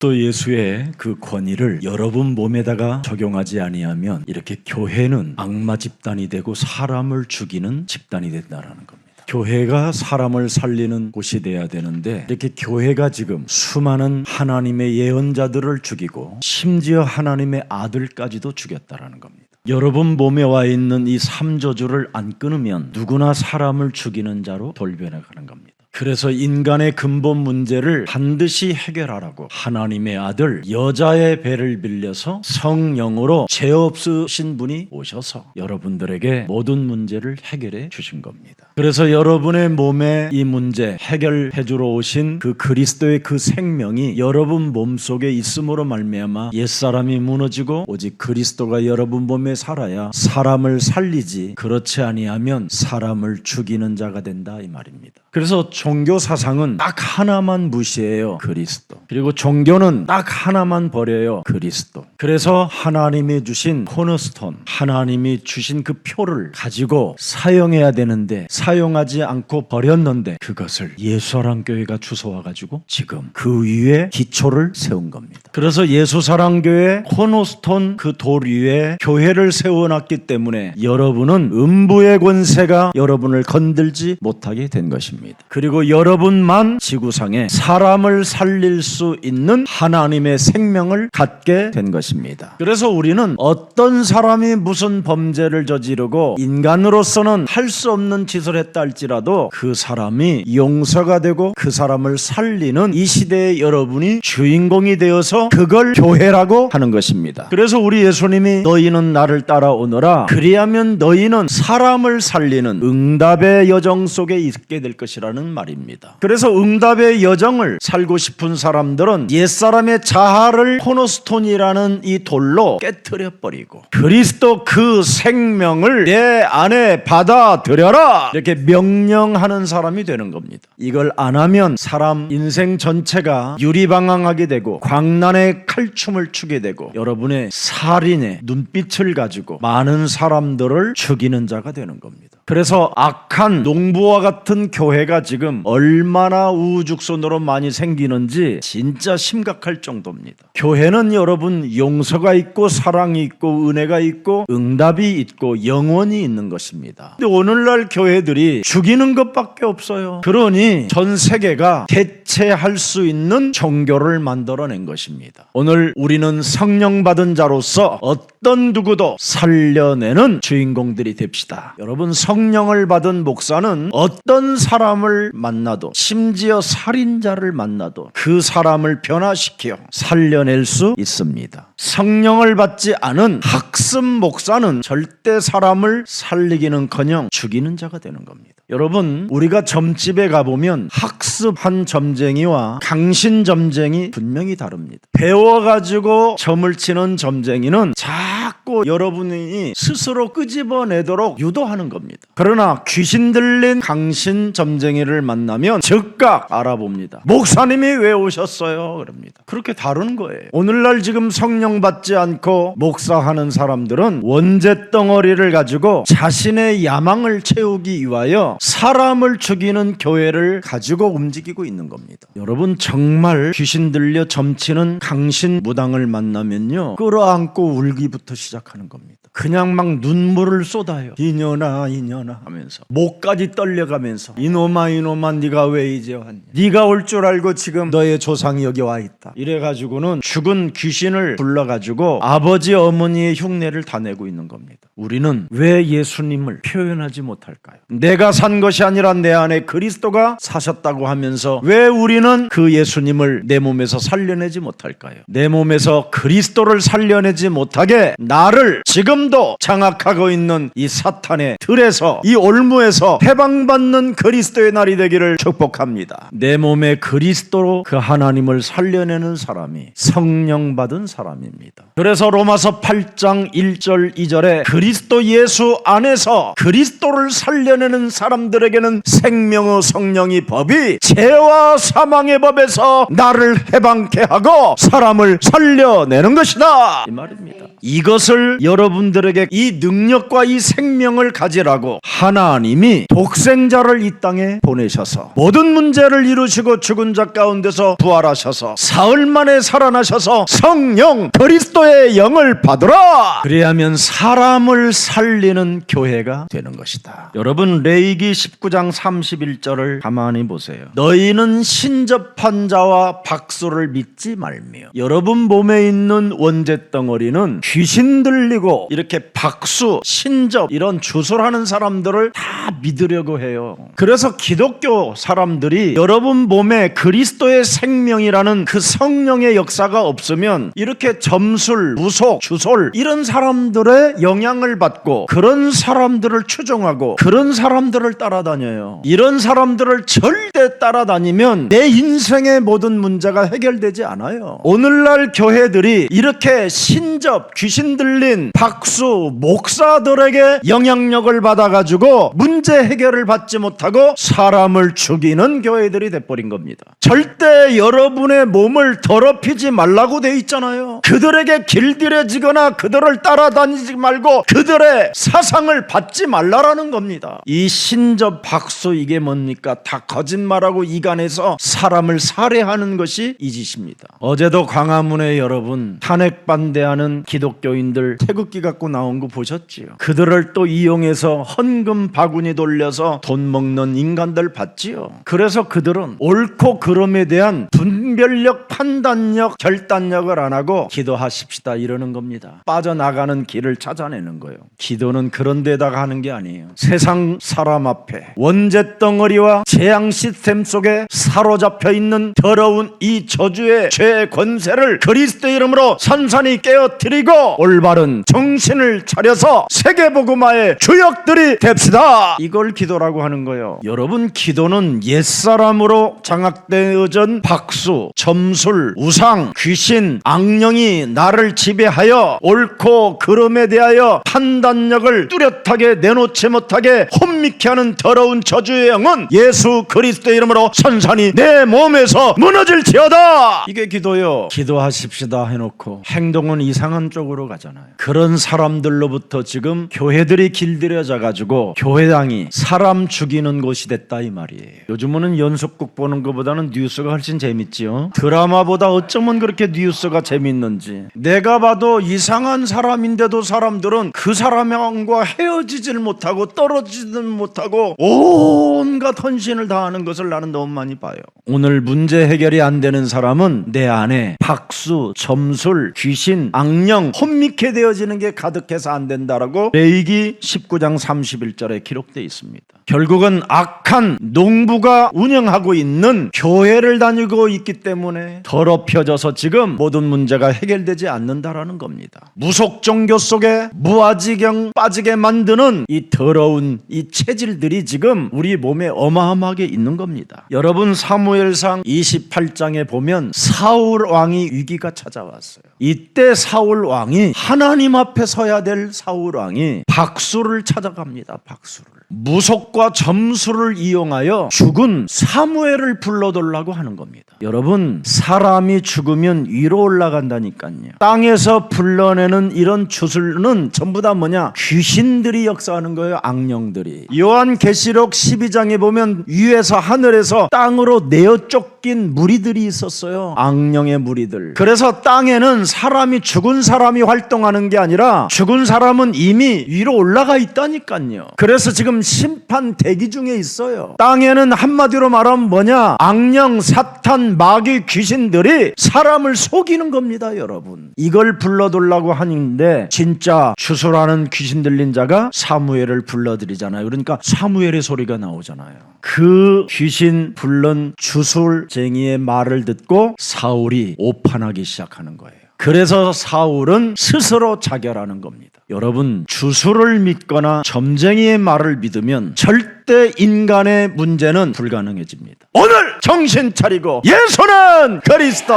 또 예수의 그 권위를 여러분 몸에다가 적용하지 아니하면 이렇게 교회는 악마 집단이 되고 사람을 죽이는 집단이 된다라는 겁니다. 교회가 사람을 살리는 곳이 돼야 되는데 이렇게 교회가 지금 수많은 하나님의 예언자들을 죽이고 심지어 하나님의 아들까지도 죽였다라는 겁니다. 여러분 몸에 와 있는 이 삼저주를 안 끊으면 누구나 사람을 죽이는 자로 돌변해가는 겁니다. 그래서 인간의 근본 문제를 반드시 해결하라고 하나님의 아들 여자의 배를 빌려서 성령으로 죄 없으신 분이 오셔서 여러분들에게 모든 문제를 해결해 주신 겁니다. 그래서 여러분의 몸의 이 문제 해결해 주러 오신 그 그리스도의 그 생명이 여러분 몸속에 있음으로 말미암아 옛사람이 무너지고 오직 그리스도가 여러분 몸에 살아야 사람을 살리지, 그렇지 아니하면 사람을 죽이는 자가 된다 이 말입니다. 그래서 종교 사상은 딱 하나만 무시해요, 그리스도. 그리고 종교는 딱 하나만 버려요, 그리스도. 그래서 하나님이 주신 코너스톤, 하나님이 주신 그 표를 가지고 사용해야 되는데 사용하지 않고 버렸는데 그것을 예수사랑교회가 주워와가지고 지금 그 위에 기초를 세운 겁니다. 그래서 예수사랑교회 코너스톤 그 돌 위에 교회를 세워놨기 때문에 여러분은 음부의 권세가 여러분을 건들지 못하게 된 것입니다. 그리고 여러분만 지구상에 사람을 살릴 수 있는 하나님의 생명을 갖게 된 것입니다. 그래서 우리는 어떤 사람이 무슨 범죄를 저지르고 인간으로서는 할 수 없는 짓을 했다 할지라도 그 사람이 용서가 되고 그 사람을 살리는 이 시대에 여러분이 주인공이 되어서 그걸 교회라고 하는 것입니다. 그래서 우리 예수님이 너희는 나를 따라오너라, 그리하면 너희는 사람을 살리는 응답의 여정 속에 있게 될 것이라는 말입니다. 그래서 응답의 여정을 살고 싶은 사람들은 옛사람의 자아를 코너스톤이라는 이 돌로 깨트려 버리고 그리스도 그 생명을 내 안에 받아들여라 이렇게 명령하는 사람이 되는 겁니다. 이걸 안 하면 사람 인생 전체가 유리방황하게 되고 광란의 칼춤을 추게 되고 여러분의 살인의 눈빛을 가지고 많은 사람들을 죽이는 자가 되는 겁니다. 그래서 악한 농부와 같은 교회가 지금 얼마나 우후죽순으로 많이 생기는지 진짜 심각할 정도입니다. 교회는 여러분 용서가 있고 사랑이 있고 은혜가 있고 응답이 있고 영원이 있는 것입니다. 근데 오늘날 교회들이 죽이는 것밖에 없어요. 그러니 전 세계가 대체할 수 있는 종교를 만들어낸 것입니다. 오늘 우리는 성령 받은 자로서 어떤 누구도 살려내는 주인공들이 됩시다. 여러분, 성령을 받은 목사는 어떤 사람을 만나도, 심지어 살인자를 만나도 그 사람을 변화시켜 살려낼 수 있습니다. 성령을 받지 않은 학습 목사는 절대 사람을 살리기는커녕 죽이는 자가 되는 겁니다. 여러분, 우리가 점집에 가보면 학습한 점쟁이와 강신 점쟁이 분명히 다릅니다. 배워가지고 점을 치는 점쟁이는 자꾸 여러분이 스스로 끄집어내도록 유도하는 겁니다. 그러나 귀신 들린 강신 점쟁이를 만나면 즉각 알아봅니다. 목사님이 왜 오셨어요? 그럽니다. 그렇게 다루는 거예요. 오늘날 지금 성령 받지 않고 목사하는 사람들은 원죄 덩어리를 가지고 자신의 야망을 채우기 위하여 사람을 죽이는 교회를 가지고 움직이고 있는 겁니다. 여러분, 정말 귀신 들려 점치는 강신 무당을 만나면요, 끌어안고 울기부터 시작하는 겁니다. 그냥 막 눈물을 쏟아요. 이년아 이년아 하면서 목까지 떨려가면서 이놈아 네가 왜 이제 왔니? 네가 올 줄 알고 지금 너의 조상이 여기 와 있다. 이래가지고는 죽은 귀신을 불러가지고 아버지 어머니의 흉내를 다 내고 있는 겁니다. 우리는 왜 예수님을 표현하지 못할까요? 내가 산 것이 아니라 내 안에 그리스도가 사셨다고 하면서 왜 우리는 그 예수님을 내 몸에서 살려내지 못할까요? 내 몸에서 그리스도를 살려내지 못하게 나를 지금도 장악하고 있는 이 사탄의 틀에서, 이 올무에서 해방받는 그리스도의 날이 되기를 축복합니다. 내 몸에 그리스도로 그 하나님을 살려내는 사람이 성령 받은 사람입니다. 그래서 로마서 8장 1절 2절에 그리스도 예수 안에서 그리스도를 살려내는 사람들에게는 생명의 성령이 법이 죄와 사망의 법에서 나를 해방케 하고 사람을 살려내는 것이다, 이 말입니다. 이것을 여러분들에게 이 능력과 이 생명을 가지라고 하나님이 독생자를 이 땅에 보내셔서 모든 문제를 이루시고 죽은 자 가운데서 부활하셔서 사흘 만에 살아나셔서 성령 그리스도의 영을 받으라. 그래야면 사람을 살리는 교회가 되는 것이다. 여러분, 레위기 19장 31절을 가만히 보세요. 너희는 신접한 자와 박수를 믿지 말며. 여러분 몸에 있는 원죄 덩어리는 귀신 들리고 이렇게 박수, 신접 이런 주술하는 사람들을 다 믿으려고 해요. 그래서 기독교 사람들이 여러분 몸에 그리스도의 생명이라는 그 성령의 역사가 없으면 이렇게 점술, 무속, 주솔 이런 사람들의 영향을 받고 그런 사람들을 추종하고 그런 사람들을 따라다녀요. 이런 사람들을 절대 따라다니면 내 인생의 모든 문제가 해결되지 않아요. 오늘날 교회들이 이렇게 신접, 귀신 들린 박수, 목사들에게 영향력을 받아가지고 문제 해결을 받지 못하고 사람을 죽이는 교회들이 돼버린 겁니다. 절대 여러분의 몸을 더럽히지 말라고 돼 있잖아요. 그들에게 길들여지거나 그들을 따라다니지 말고 그들의 사상을 받지 말라라는 겁니다. 이 신접, 박수 이게 뭡니까? 다 거짓말하고 이간해서 사람을 살해하는 것이 이 짓입니다. 어제도 광화문에 여러분 탄핵 반대하는 기독교인들 태극기 갖고 나온 거 보셨지요? 그들을 또 이용해서 헌금 바구니 돌려서 돈 먹는 인간들 봤지요? 그래서 그들은 옳고 그름에 대한 분별력, 판단력, 결단력을 안 하고 기도하십시다 이러는 겁니다. 빠져나가는 길을 찾아내는 거예요. 기도는 그런 데다가 하는 게 아니에요. 세상 사람 앞에 원죄 덩어리와 재앙 시스템 속에 사로잡혀 있는 더러운 이 저주의 죄의 권세를 그리스도의 이름으로 산산히 깨어뜨리고 올바른 정신을 차려서 세계복음화의 주역들이 됩시다. 이걸 기도라고 하는 거예요. 여러분, 기도는 옛사람으로 장악되어진 박수, 점술, 우상, 귀신, 악령이 나를 지배하여 옳고 그름에 대하여 판단력을 뚜렷하게 내놓지 못하게 혼미케 하는 더러운 저주의 영은 예수 그리스도의 이름으로 산산히 내 몸에서 무너질지어다. 이게 기도요. 기도하십시다 해놓고 행동은 이상한 쪽으로 가잖아요. 그런 사람들로부터 지금 교회들이 길들여져 가지고 교회당이 사람 죽이는 곳이 됐다 이 말이에요. 요즘은 연속극 보는 것보다는 뉴스가 훨씬 재밌지요. 드라마보다 어쩌면 그렇게 뉴스가 재밌는지. 내가 봐도 이상한 사람인데도 사람들은 그 사람과 헤어지질 못하고 떨어지질 못하고 온갖 헌신을 다하는 것을 나는 너무 많이 봐요. 오늘 문제 해결이 안 되는 사람은 내 안에 박수, 점술, 귀신, 악령, 혼미케 되어지는 게 가득해서 안 된다라고 레위기 19장 31절에 기록되어 있습니다. 결국은 악한 농부가 운영하고 있는 교회를 다니고 있기 때문에 더럽혀져서 지금 모든 문제가 해결되지 않는다라는 겁니다. 무속 종교 속에 무아지경 빠지게 만드는 이 더러운 이 체질들이 지금 우리 몸에 어마어마하게 있는 겁니다. 여러분, 사무엘상 28장에 보면 사울 왕이 위기가 찾아왔어요. 이때 사울 왕이 하나님 앞에 서야 될 사울 왕이 박수를 찾아갑니다. 박수를. 무속과 점수를 이용하여 죽은 사무엘을 불러달라고 하는 겁니다. 여러분, 사람이 죽으면 위로 올라간다니까요. 땅에서 불러내는 이런 주술은 전부 다 뭐냐? 귀신들이 역사하는 거예요. 악령들이. 요한계시록 12장에 보면 위에서 하늘에서 땅으로 내어 쫓긴 무리들이 있었어요. 악령의 무리들. 그래서 땅에는 사람이 죽은 사람이 활동하는 게 아니라 죽은 사람은 이미 위로 올라가 있다니까요. 그래서 지금 심판 대기 중에 있어요. 땅에는 한마디로 말하면 뭐냐? 악령, 사탄, 마귀, 귀신들이 사람을 속이는 겁니다, 여러분. 이걸 불러달라고 하는데 진짜 주술하는 귀신 들린 자가 사무엘을 불러들이잖아요. 그러니까 사무엘의 소리가 나오잖아요. 그 귀신 불른 주술쟁이의 말을 듣고 사울이 오판하기 시작하는 거예요. 그래서 사울은 스스로 자결하는 겁니다. 여러분, 주술을 믿거나 점쟁이의 말을 믿으면 절대 인간의 문제는 불가능해집니다. 오늘 정신 차리고 예수는 그리스도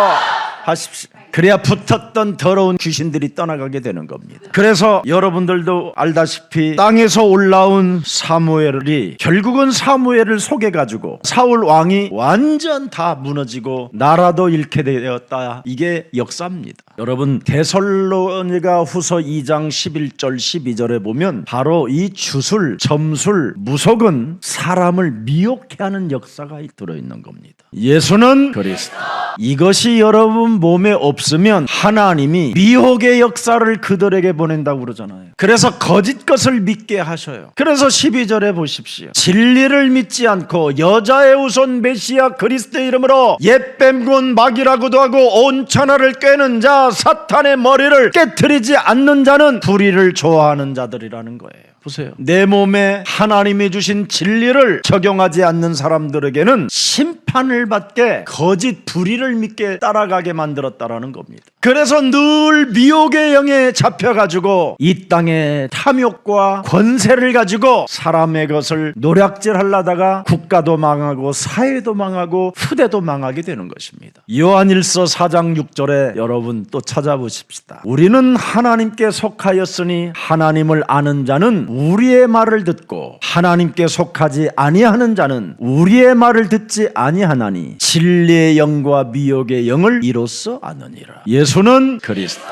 하십시오. 그래야 붙었던 더러운 귀신들이 떠나가게 되는 겁니다. 그래서 여러분들도 알다시피 땅에서 올라온 사무엘이 결국은 사무엘을 속여가지고 사울 왕이 완전 다 무너지고 나라도 잃게 되었다. 이게 역사입니다. 여러분 데살로니가 후서 2장 11절 12절에 보면 바로 이 주술, 점술, 무속은 사람을 미혹해 하는 역사가 들어있는 겁니다. 예수는 그리스도. 이것이 여러분 몸에 없으면 하나님이 미혹의 역사를 그들에게 보낸다고 그러잖아요. 그래서 거짓 것을 믿게 하셔요. 그래서 12절에 보십시오. 진리를 믿지 않고 여자의 우선 메시아 그리스도의 이름으로 옛뱀군 마귀라고도 하고 온 천하를 꿰는 자 사탄의 머리를 깨트리지 않는 자는 불의를 좋아하는 자들이라는 거예요. 보세요. 내 몸에 하나님이 주신 진리를 적용하지 않는 사람들에게는 심판을 받게 거짓 불의를 믿게 따라가게 만들었다라는 겁니다. 그래서 늘 미혹의 영에 잡혀가지고 이 땅의 탐욕과 권세를 가지고 사람의 것을 노략질 하려다가 국가도 망하고 사회도 망하고 후대도 망하게 되는 것입니다. 요한일서 4장 6절에 여러분 또 찾아보십시다. 우리는 하나님께 속하였으니 하나님을 아는 자는 우리의 말을 듣고 하나님께 속하지 아니하는 자는 우리의 말을 듣지 아니하나니 진리의 영과 미혹의 영을 이로써 아느니라. 예수는 그리스도,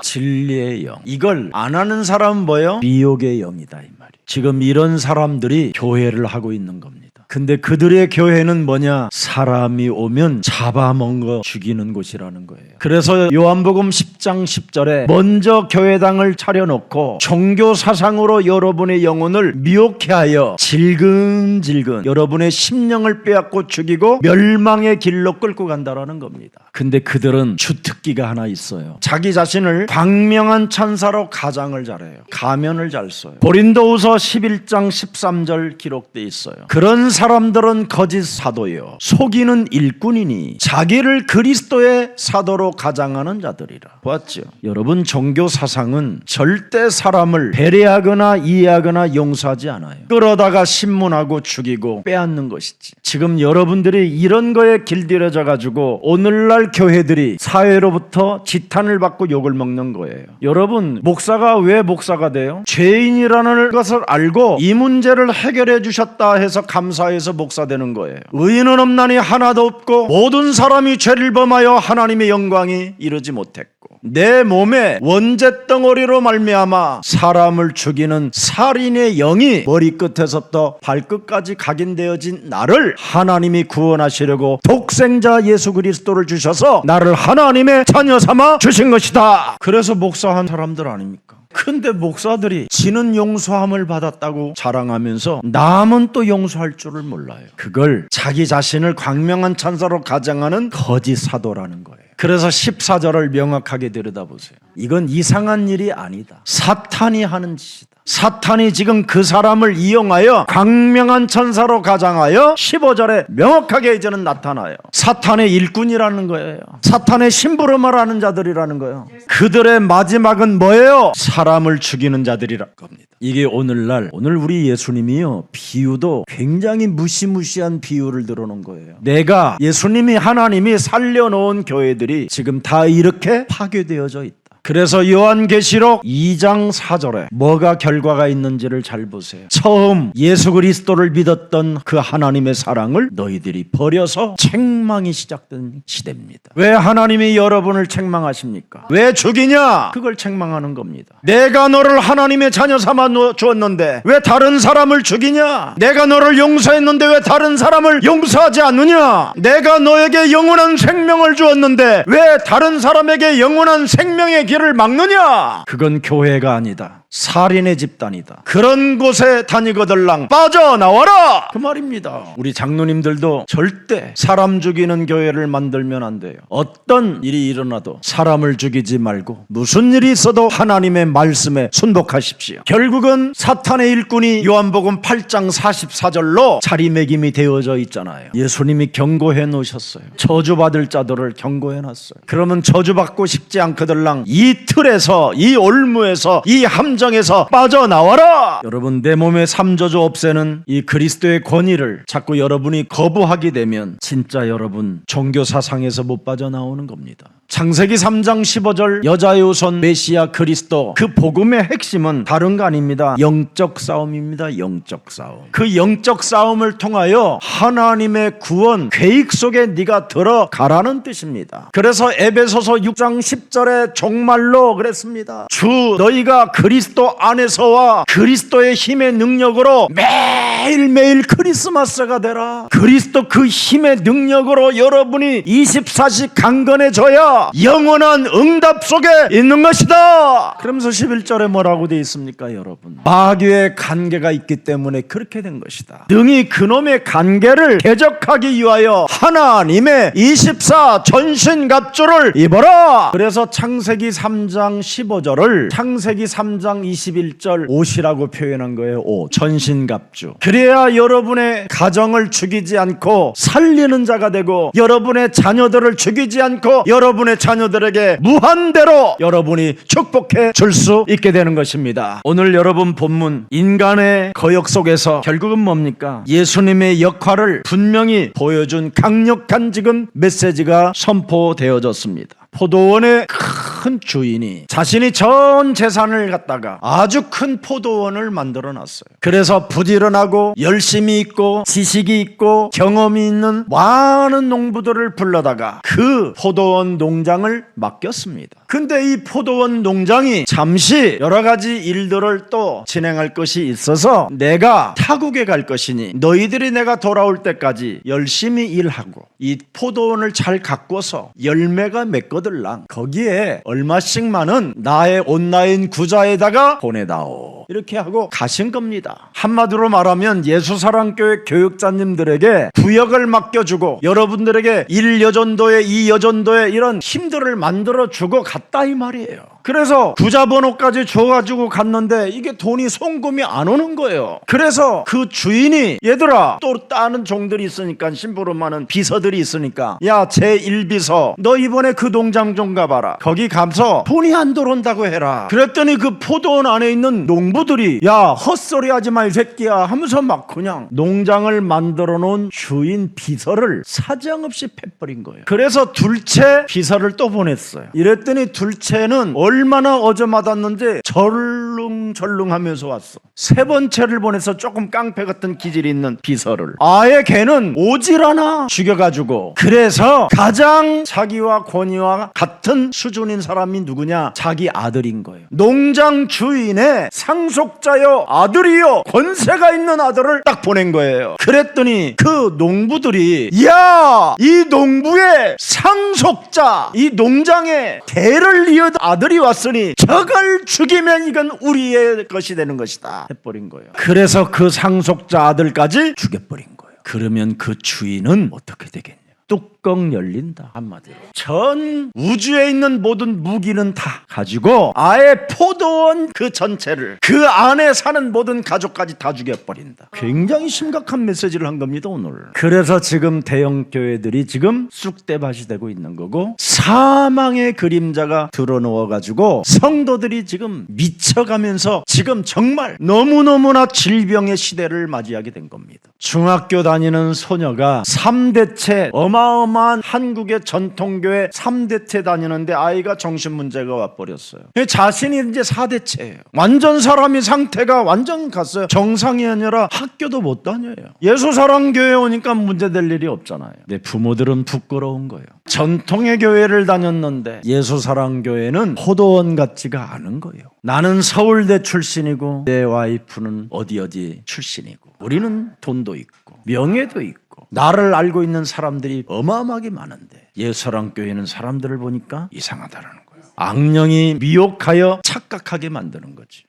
진리의 영. 이걸 안 하는 사람은 뭐예요? 미혹의 영이다 이 말이에요. 지금 이런 사람들이 교회를 하고 있는 겁니다. 근데 그들의 교회는 뭐냐? 사람이 오면 잡아먹어 죽이는 곳이라는 거예요. 그래서 요한복음 10장 10절에 먼저 교회당을 차려놓고 종교 사상으로 여러분의 영혼을 미혹해 하여 질근질근 여러분의 심령을 빼앗고 죽이고 멸망의 길로 끌고 간다라는 겁니다. 근데 그들은 주특기가 하나 있어요. 자기 자신을 광명한 천사로 가장을 잘해요. 가면을 잘 써요. 고린도후서 11장 13절 기록돼 있어요. 그런 사람들은 거짓 사도요 속이는 일꾼이니 자기를 그리스도의 사도로 가장하는 자들이라. 보았죠? 여러분 종교 사상은 절대 사람을 배려하거나 이해하거나 용서하지 않아요. 끌어다가 신문하고 죽이고 빼앗는 것이지. 지금 여러분들이 이런 거에 길들여져 가지고 오늘날 교회들이 사회로부터 지탄을 받고 욕을 먹는 거예요. 여러분 목사가 왜 목사가 돼요? 죄인이라는 것을 알고 이 문제를 해결해 주셨다 해서 감사해서 목사 되는 거예요. 의인은 없나니 하나도 없고 모든 사람이 죄를 범하여 하나님의 영광이 이르지 못했고 내 몸에 원죄 덩어리로 말미암아 사람을 죽이는 살인의 영이 머리끝에서부터 발끝까지 각인되어진 나를 하나님이 구원하시려고 독생자 예수 그리스도를 주셔서 나를 하나님의 자녀 삼아 주신 것이다. 그래서 목사한 사람들 아닙니까? 근데 목사들이 지는 용서함을 받았다고 자랑하면서 남은 또 용서할 줄을 몰라요. 그걸 자기 자신을 광명한 천사로 가장하는 거짓 사도라는 거예요. 그래서 14절을 명확하게 들여다보세요. 이건 이상한 일이 아니다. 사탄이 하는 짓이다. 사탄이 지금 그 사람을 이용하여 광명한 천사로 가장하여 15절에 명확하게 이제는 나타나요. 사탄의 일꾼이라는 거예요. 사탄의 심부름을 자들이라는 거예요. 그들의 마지막은 뭐예요? 사람을 죽이는 자들이라는 겁니다. 이게 오늘 우리 예수님이요 비유도 굉장히 무시무시한 비유를 들어놓은 거예요. 내가 예수님이 하나님이 살려놓은 교회들이 지금 다 이렇게 파괴되어져 있다. 그래서 요한계시록 2장 4절에 뭐가 결과가 있는지를 잘 보세요. 처음 예수 그리스도를 믿었던 그 하나님의 사랑을 너희들이 버려서 책망이 시작된 시대입니다. 왜 하나님이 여러분을 책망하십니까? 왜 죽이냐? 그걸 책망하는 겁니다. 내가 너를 하나님의 자녀 삼아 주었는데 왜 다른 사람을 죽이냐? 내가 너를 용서했는데 왜 다른 사람을 용서하지 않느냐? 내가 너에게 영원한 생명을 주었는데 왜 다른 사람에게 영원한 생명의 길을 막느냐? 그건 교회가 아니다. 살인의 집단이다. 그런 곳에 다니거들랑 빠져나와라! 그 말입니다. 우리 장로님들도 절대 사람 죽이는 교회를 만들면 안 돼요. 어떤 일이 일어나도 사람을 죽이지 말고 무슨 일이 있어도 하나님의 말씀에 순복하십시오. 결국은 사탄의 일꾼이 요한복음 8장 44절로 자리매김이 되어져 있잖아요. 예수님이 경고해 놓으셨어요. 저주받을 자들을 경고해 놨어요. 그러면 저주받고 싶지 않거들랑 이 틀에서 이 올무에서 이 함정 함정에서 빠져나와라. 여러분, 내 몸의 삼저주 없애는 이 그리스도의 권위를 자꾸 여러분이 거부하게 되면 진짜 여러분 종교 사상에서 못 빠져나오는 겁니다. 창세기 3장 15절 여자의 후손 메시아 그리스도, 그 복음의 핵심은 다른 거 아닙니다. 영적 싸움입니다. 영적 싸움. 그 영적 싸움을 통하여 하나님의 구원 계획 속에 네가 들어가라는 뜻입니다. 그래서 에베소서 6장 10절에 정말로 그랬습니다. 주 너희가 그리스도 안에서와 그리스도의 힘의 능력으로 매일매일 크리스마스가 되라. 그리스도 그 힘의 능력으로 여러분이 24시 강건해져야 영원한 응답 속에 있는 것이다. 그러면서 11절에 뭐라고 되어 있습니까 여러분? 마귀의 간계가 있기 때문에 그렇게 된 것이다. 능히 그놈의 간계를 대적하기 위하여 하나님의 24 전신갑주를 입어라. 그래서 창세기 3장 15절을 창세기 3장 21절 옷이라고 표현한 거예요. 옷, 전신갑주. 그래야 여러분의 가정을 죽이지 않고 살리는 자가 되고, 여러분의 자녀들을 죽이지 않고 여러분의 자녀들에게 무한대로 여러분이 축복해 줄 수 있게 되는 것입니다. 오늘 여러분 본문 인간의 거역 속에서 결국은 뭡니까? 예수님의 역할을 분명히 보여준 강력한 지금 메시지가 선포되어졌습니다. 포도원의 큰 주인이 자신이 전 재산을 갖다가 아주 큰 포도원을 만들어 놨어요. 그래서 부지런하고 열심히 있고 지식이 있고 경험이 있는 많은 농부들을 불러다가 그 포도원 농장을 맡겼습니다. 근데 이 포도원 농장이 잠시 여러 가지 일들을 또 진행할 것이 있어서 내가 타국에 갈 것이니 너희들이 내가 돌아올 때까지 열심히 일하고 이 포도원을 잘 가꿔서 열매가 맺거들랑 거기에 얼마씩만은 나의 온라인 구자에다가 보내다오. 이렇게 하고 가신 겁니다. 한마디로 말하면 예수사랑교회 교육자님들에게 구역을 맡겨주고 여러분들에게 1여전도에 2여전도에 이런 힘들을 만들어주고 갔다 이 말이에요. 그래서 구자번호까지 줘가지고 갔는데 이게 돈이 송금이 안 오는 거예요. 그래서 그 주인이 얘들아, 또 따는 종들이 있으니까 심부름하는 비서들이 있으니까 야 제1비서 너 이번에 그 농장 좀 가봐라. 거기 가서 돈이 안 들어온다고 해라. 그랬더니 그 포도원 안에 있는 농부들이 야 헛소리 하지 마 이 새끼야 하면서 막 그냥 농장을 만들어 놓은 주인 비서를 사정없이 패버린 거예요. 그래서 둘째 비서를 또 보냈어요. 이랬더니 둘째는 얼마나 어저맞았는지 절룽절룽하면서 왔어. 세 번째를 보내서 조금 깡패 같은 기질이 있는 비서를 아예 걔는 오질 않아 죽여가지고, 그래서 가장 자기와 권위와 같은 수준인 사람이 누구냐? 자기 아들인 거예요. 농장 주인의 상속자여 아들이요 권세가 있는 아들을 딱 보낸 거예요. 그랬더니 그 농부들이 야, 이 농부의 상속자, 이 농장의 대를 이은 아들이 왔으니 저걸 죽이면 이건 우리의 것이 되는 것이다 해버린 거예요. 그래서 그 상속자 아들까지 죽여버린 거예요. 그러면 그 주인은 어떻게 되겠냐? 뚜껑 열린다. 한마디로 전 우주에 있는 모든 무기는 다 가지고 아예 포도원 그 전체를, 그 안에 사는 모든 가족까지 다 죽여버린다. 굉장히 심각한 메시지를 한 겁니다 오늘. 그래서 지금 대형 교회들이 지금 쑥대밭이 되고 있는 거고, 사망의 그림자가 드러누워가지고 성도들이 지금 미쳐가면서 지금 정말 너무너무나 질병의 시대를 맞이하게 된 겁니다. 중학교 다니는 소녀가 3대째 어마어마한 한국의 전통교회 3대째 다니는데 아이가 정신문제가 와버렸어요. 자신이 이제 4대째예요. 완전 사람이 상태가 완전 갔어요. 정상이 아니라 학교도 못 다녀요. 예수사랑교회 오니까 문제될 일이 없잖아요. 내 부모들은 부끄러운 거예요. 전통의 교회를 다녔는데 예수사랑교회는 포도원 같지가 않은 거예요. 나는 서울대 출신이고 내 와이프는 어디 출신이고 우리는 돈도 있고 명예도 있고 나를 알고 있는 사람들이 어마어마하게 많은데 예수사랑교회는 사람들을 보니까 이상하다라는 거예요. 악령이 미혹하여 착각하게 만드는 거지.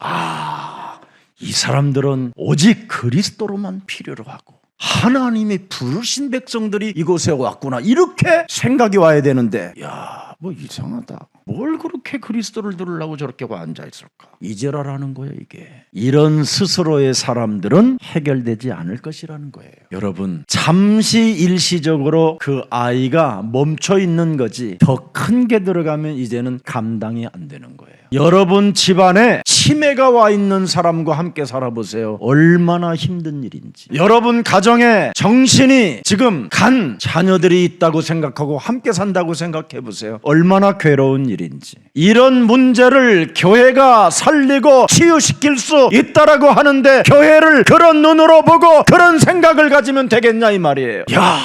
이 사람들은 오직 그리스도로만 필요로 하고 하나님이 부르신 백성들이 이곳에 왔구나, 이렇게 생각이 와야 되는데 야, 뭐 이상하다. 뭘 그렇게 그리스도를 들으려고 저렇게 앉아있을까? 이제라라는 거예요. 이게 이런 스스로의 사람들은 해결되지 않을 것이라는 거예요. 여러분, 잠시 일시적으로 그 아이가 멈춰 있는 거지 더 큰 게 들어가면 이제는 감당이 안 되는 거예요. 여러분 집안에 치매가 와 있는 사람과 함께 살아보세요. 얼마나 힘든 일인지. 여러분 가정에 정신이 지금 간 자녀들이 있다고 생각하고 함께 산다고 생각해 보세요. 얼마나 괴로운 일인지. 이런 문제를 교회가 살리고 치유시킬 수 있다라고 하는데 교회를 그런 눈으로 보고 그런 생각을 가지면 되겠냐 이 말이에요. 야,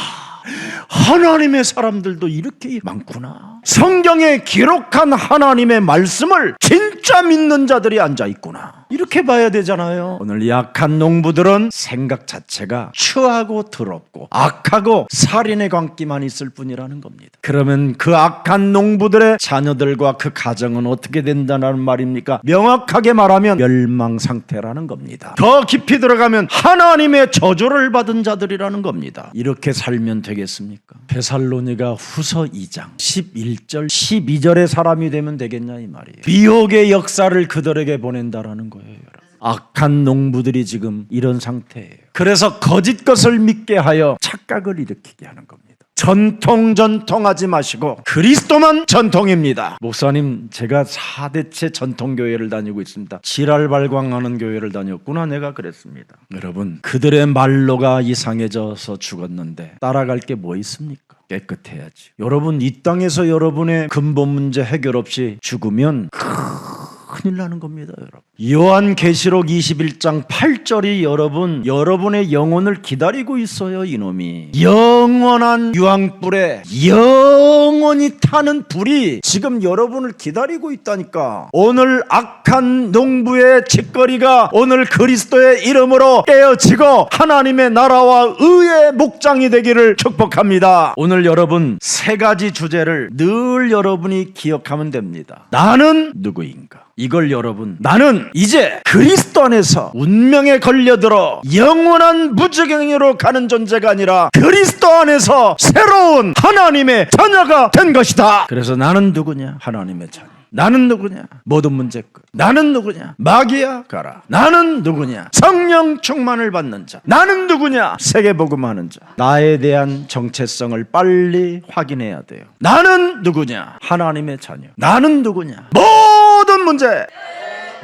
하나님의 사람들도 이렇게 많구나. 성경에 기록한 하나님의 말씀을 진짜 믿는 자들이 앉아있구나. 이렇게 봐야 되잖아요. 오늘 약한 농부들은 생각 자체가 추하고 더럽고 악하고 살인의 광기만 있을 뿐이라는 겁니다. 그러면 그 악한 농부들의 자녀들과 그 가정은 어떻게 된다는 말입니까? 명확하게 말하면 멸망 상태라는 겁니다. 더 깊이 들어가면 하나님의 저주를 받은 자들이라는 겁니다. 이렇게 살면 되겠습니까? 데살로니가 후서 2장 11절 12절의 사람이 되면 되겠냐 이 말이에요. 비옥의 역사를 그들에게 보낸다라는 거예요. 여러분. 악한 농부들이 지금 이런 상태예요. 그래서 거짓 것을 믿게 하여 착각을 일으키게 하는 겁니다. 전통하지 마시고 그리스도만 전통입니다. 목사님, 제가 4대째 전통교회를 다니고 있습니다. 지랄발광하는 교회를 다녔구나. 내가 그랬습니다. 여러분, 그들의 말로가 이상해져서 죽었는데 따라갈 게 뭐 있습니까? 깨끗해야지. 여러분, 이 땅에서 여러분의 근본 문제 해결 없이 죽으면 큰일 나는 겁니다, 여러분. 요한계시록 21장 8절이 여러분의 영혼을 기다리고 있어요. 이놈이 영원한 유황불에 영원히 타는 불이 지금 여러분을 기다리고 있다니까. 오늘 악한 농부의 짓거리가 오늘 그리스도의 이름으로 깨어지고 하나님의 나라와 의의 목장이 되기를 축복합니다. 오늘 여러분 3가지 주제를 늘 여러분이 기억하면 됩니다. 나는 누구인가? 이걸 여러분, 나는 이제 그리스도 안에서 운명에 걸려들어 영원한 무지경으로 가는 존재가 아니라 그리스도 안에서 새로운 하나님의 자녀가 된 것이다. 그래서 나는 누구냐? 하나님의 자녀. 나는 누구냐? 모든 문제 끝. 나는 누구냐? 마귀야 가라. 나는 누구냐? 성령 충만을 받는 자. 나는 누구냐? 세계복음하는 자. 나에 대한 정체성을 빨리 확인해야 돼요. 나는 누구냐? 하나님의 자녀. 나는 누구냐? 모든 문제.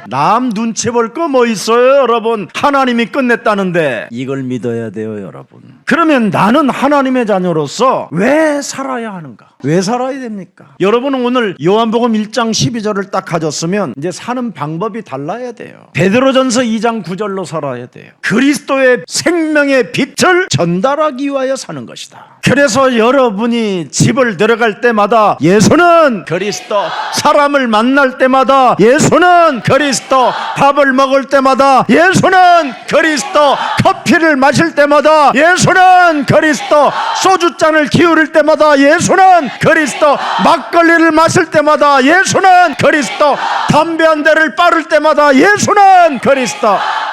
남 눈치 볼 거 뭐 있어요, 여러분? 하나님이 끝냈다는데 이걸 믿어야 돼요, 여러분. 그러면 나는 하나님의 자녀로서 왜 살아야 하는가? 왜 살아야 됩니까? 여러분은 오늘 요한복음 1장 12절을 딱 가졌으면 이제 사는 방법이 달라야 돼요. 베드로전서 2장 9절로 살아야 돼요. 그리스도의 생명의 빛을 전달하기 위하여 사는 것이다. 그래서 여러분이 집을 들어갈 때마다 예수는 그리스도, 사람을 만날 때마다 예수는 그리스도, 밥을 먹을 때마다 예수는 그리스도, 커피를 마실 때마다 예수는 그리스도, 소주잔을 기울일 때마다 예수는 그리스도, 막걸리를 마실 때마다 예수는 그리스도, 담배 한 대를 빠를 때마다 예수는 그리스도.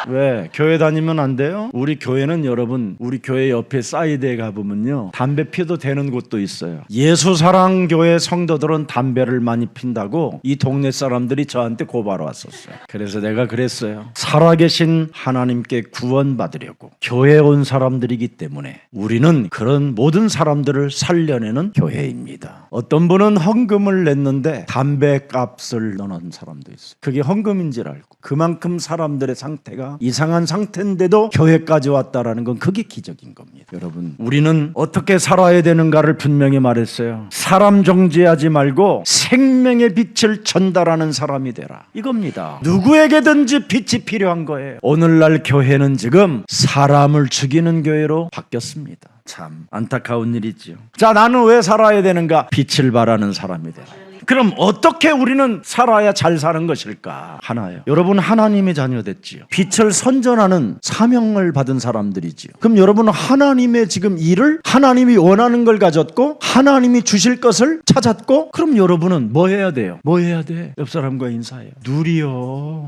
왜? 교회 다니면 안 돼요? 우리 교회는 여러분, 우리 교회 옆에 사이드에 가보면요, 담배 피워도 되는 곳도 있어요. 예수사랑교회 성도들은 담배를 많이 핀다고 이 동네 사람들이 저한테 고발 왔었어요. 그래서 내가 그랬어요. 살아계신 하나님께 구원받으려고 교회에 온 사람들이기 때문에 우리는 그런 모든 사람들을 살려내는 교회입니다. 어떤 분은 헌금을 냈는데 담배값을 넣어놓은 사람도 있어요. 그게 헌금인 줄 알고 그만큼 사람들의 상태가 이상한 상태인데도 교회까지 왔다라는 건 그게 기적인 겁니다. 여러분, 우리는 어떻게 살아야 되는가를 분명히 말했어요. 사람 정죄하지 말고 생명의 빛을 전달하는 사람이 되라, 이겁니다. 누구에게든지 빛이 필요한 거예요. 오늘날 교회는 지금 사람을 죽이는 교회로 바뀌었습니다. 참 안타까운 일이지요. 자, 나는 왜 살아야 되는가? 빛을 발하는 사람이 되라. 그럼 어떻게 우리는 살아야 잘 사는 것일까? 하나예요. 여러분 하나님의 자녀 됐지요. 빛을 선전하는 사명을 받은 사람들이지요. 그럼 여러분은 하나님의 지금 일을, 하나님이 원하는 걸 가졌고 하나님이 주실 것을 찾았고, 그럼 여러분은 뭐 해야 돼요? 뭐 해야 돼? 옆 사람과 인사해요.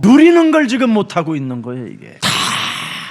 누리는 걸 지금 못하고 있는 거예요. 이게 다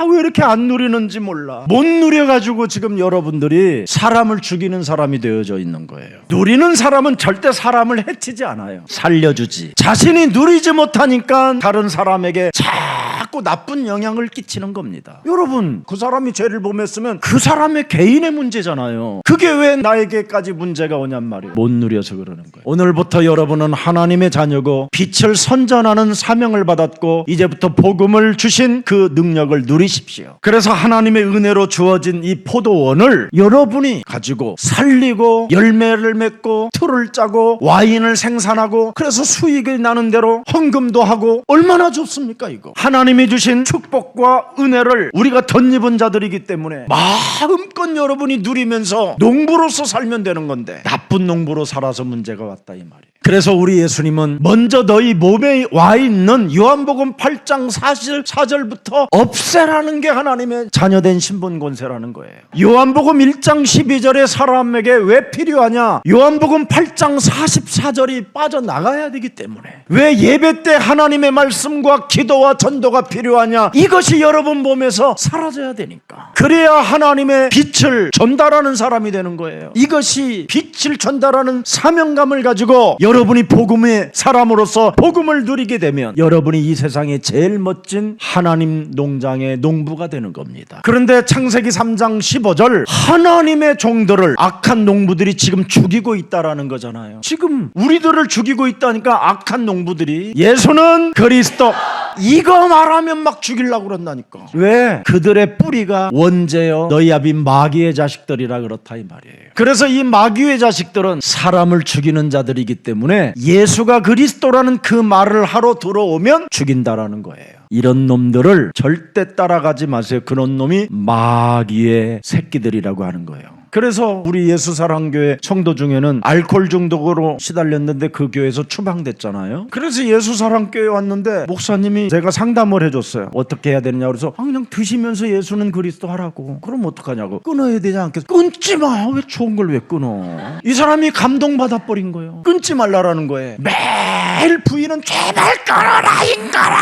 왜 이렇게 안 누리는지 몰라. 못 누려가지고 지금 여러분들이 사람을 죽이는 사람이 되어져 있는 거예요. 누리는 사람은 절대 사람을 해치지 않아요. 살려주지. 자신이 누리지 못하니까 다른 사람에게 자꾸 나쁜 영향을 끼치는 겁니다. 여러분, 그 사람이 죄를 범했으면 그 사람의 개인의 문제잖아요. 그게 왜 나에게까지 문제가 오냔 말이에요. 못 누려서 그러는 거예요. 오늘부터 여러분은 하나님의 자녀고 빛을 선전하는 사명을 받았고 이제부터 복음을 주신 그 능력을 누리십시오. 그래서 하나님의 은혜로 주어진 이 포도원을 여러분이 가지고 살리고 열매를 맺고 틀을 짜고 와인을 생산하고 그래서 수익이 나는 대로 헌금도 하고 얼마나 좋습니까 이거. 하나님이 주신 축복과 은혜를 우리가 덧입은 자들이기 때문에 마음껏 여러분이 누리면서 농부로서 살면 되는 건데 나쁜 농부로 살아서 문제가 왔다 이 말이에요. 그래서 우리 예수님은 먼저 너희 몸에 와 있는 요한복음 8장 44절부터 없애라는 게 하나님의 자녀된 신분 권세라는 거예요. 요한복음 1장 12절에 사람에게 왜 필요하냐? 요한복음 8장 44절이 빠져나가야 되기 때문에. 왜 예배 때 하나님의 말씀과 기도와 전도가 필요하냐? 이것이 여러분 몸에서 사라져야 되니까. 그래야 하나님의 빛을 전달하는 사람이 되는 거예요. 이것이 빛을 전달하는 사명감을 가지고 여러분이 복음의 사람으로서 복음을 누리게 되면 여러분이 이 세상에 제일 멋진 하나님 농장의 농부가 되는 겁니다. 그런데 창세기 3장 15절 하나님의 종들을 악한 농부들이 지금 죽이고 있다라는 거잖아요. 지금 우리들을 죽이고 있다니까 악한 농부들이 예수는 그리스도 이거 말하면 막 죽이려고 그런다니까. 왜? 그들의 뿌리가 원죄여 너희 아비 마귀의 자식들이라 그렇다 이 말이에요. 그래서 이 마귀의 자식들은 사람을 죽이는 자들이기 때문에 예수가 그리스도라는 그 말을 하러 들어오면 죽인다라는 거예요. 이런 놈들을 절대 따라가지 마세요. 그런 놈이 마귀의 새끼들이라고 하는 거예요. 그래서 우리 예수사랑교회 성도 중에는 알코올 중독으로 시달렸는데 그 교회에서 추방됐잖아요. 그래서 예수사랑교회 왔는데 목사님이 제가 상담을 해줬어요. 어떻게 해야 되느냐 그래서 그냥 드시면서 예수는 그리스도 하라고. 그럼 어떡하냐고. 끊어야 되지 않겠어? 끊지 마. 왜 좋은 걸 왜 끊어? 이 사람이 감동받아 버린 거예요. 끊지 말라라는 거예요. 매일 부인은 제발 끊어라 인간아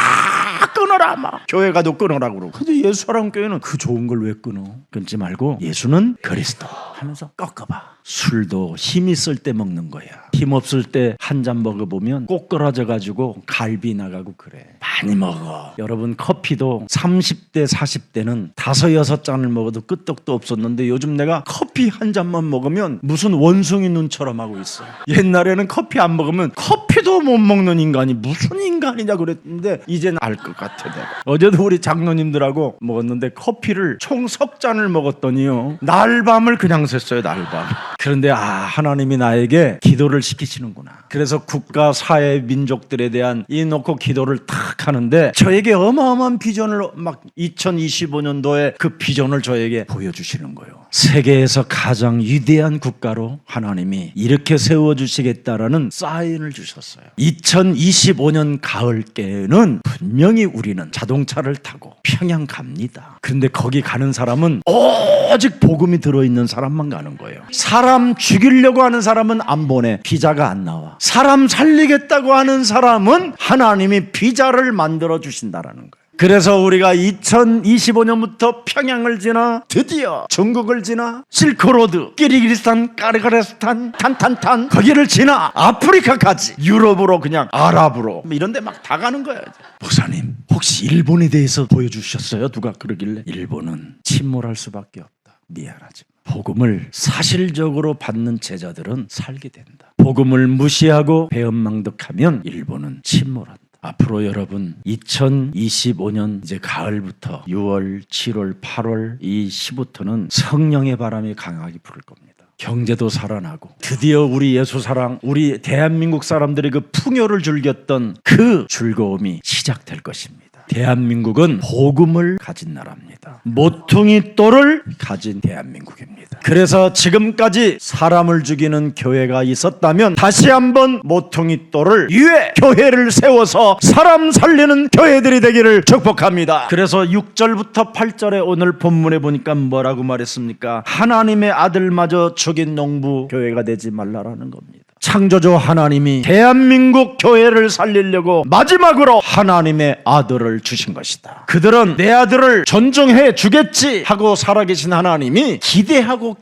끊어라 막 교회 가도 끊으라고 그러고. 근데 예수사랑교회는 그 좋은 걸 왜 끊어? 끊지 말고 예수는 그리스도 하면서 꺾어봐. 술도 힘 있을 때 먹는 거야. 힘 없을 때 한 잔 먹어보면 꼬꾸라져가지고 갈비 나가고 그래. 많이 먹어. 여러분 커피도 30대 40대는 5-6잔을 먹어도 끄떡도 없었는데 요즘 내가 커피 한 잔만 먹으면 무슨 원숭이 눈처럼 하고 있어요. 옛날에는 커피 안 먹으면 커피도 못 먹는 인간이 무슨 인간이냐 그랬는데 이제는 알 것 같아 내가. 어제도 우리 장로님들하고 먹었는데 커피를 총 3잔을 먹었더니요 날밤을 그냥 샜어요. 날밤. 그런데 하나님이 나에게 기도를 시키시는구나. 그래서 국가, 사회, 민족들에 대한 이 놓고 기도를 탁 하는데 저에게 어마어마한 비전을 막 2025년도에 그 비전을 저에게 보여주시는 거예요. 세계에서 가장 위대한 국가로 하나님이 이렇게 세워주시겠다라는 사인을 주셨어요. 2025년 가을께는 분명히 우리는 자동차를 타고 평양 갑니다. 그런데 거기 가는 사람은 오직 복음이 들어있는 사람만 가는 거예요. 사람 죽이려고 하는 사람은 안 보내. 비자가 안 나와. 사람 살리겠다고 하는 사람은 하나님이 비자를 만들어 주신다라는 거예요. 그래서 우리가 2025년부터 평양을 지나 드디어 중국을 지나 실크로드, 키르기스탄, 까르가르스탄, 탄탄탄 거기를 지나 아프리카까지 유럽으로 그냥 아랍으로 이런 데 막 다 가는 거야. 목사님 혹시 일본에 대해서 보여주셨어요? 누가 그러길래 일본은 침몰할 수밖에 없다. 미안하지만 복음을 사실적으로 받는 제자들은 살게 된다. 복음을 무시하고 배은망덕하면 일본은 침몰한다. 앞으로 여러분 2025년 이제 가을부터 6월, 7월, 8월 이 시부터는 성령의 바람이 강하게 불을 겁니다. 경제도 살아나고 드디어 우리 예수사랑, 우리 대한민국 사람들이 그 풍요를 즐겼던 그 즐거움이 시작될 것입니다. 대한민국은 복음을 가진 나라입니다. 모퉁이 돌을 가진 대한민국입니다. 그래서 지금까지 사람을 죽이는 교회가 있었다면 다시 한번 모퉁이 돌을 위에 교회를 세워서 사람 살리는 교회들이 되기를 축복합니다. 그래서 6절부터 8절에 오늘 본문에 보니까 뭐라고 말했습니까? 하나님의 아들마저 죽인 농부 교회가 되지 말라라는 겁니다. 창조주 하나님이 대한민국 교회를 살리려고 마지막으로 하나님의 아들을 주신 것이다. 그들은 내 아들을 존중해 주겠지 하고 살아계신 하나님이 기대하고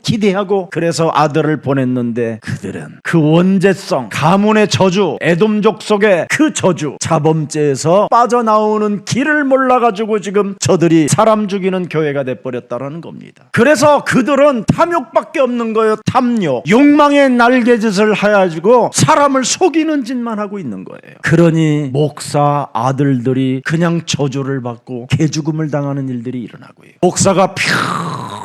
그래서 아들을 보냈는데, 그들은 그 원죄성, 가문의 저주, 에돔족 속의 그 저주, 자범죄에서 빠져나오는 길을 몰라가지고 지금 저들이 사람 죽이는 교회가 돼버렸다라는 겁니다. 그래서 그들은 탐욕밖에 없는 거예요. 탐욕, 욕망의 날개짓을 해가지고 사람을 속이는 짓만 하고 있는 거예요. 그러니 목사 아들들이 그냥 저주를 받고 개죽음을 당하는 일들이 일어나고 있어요. 목사가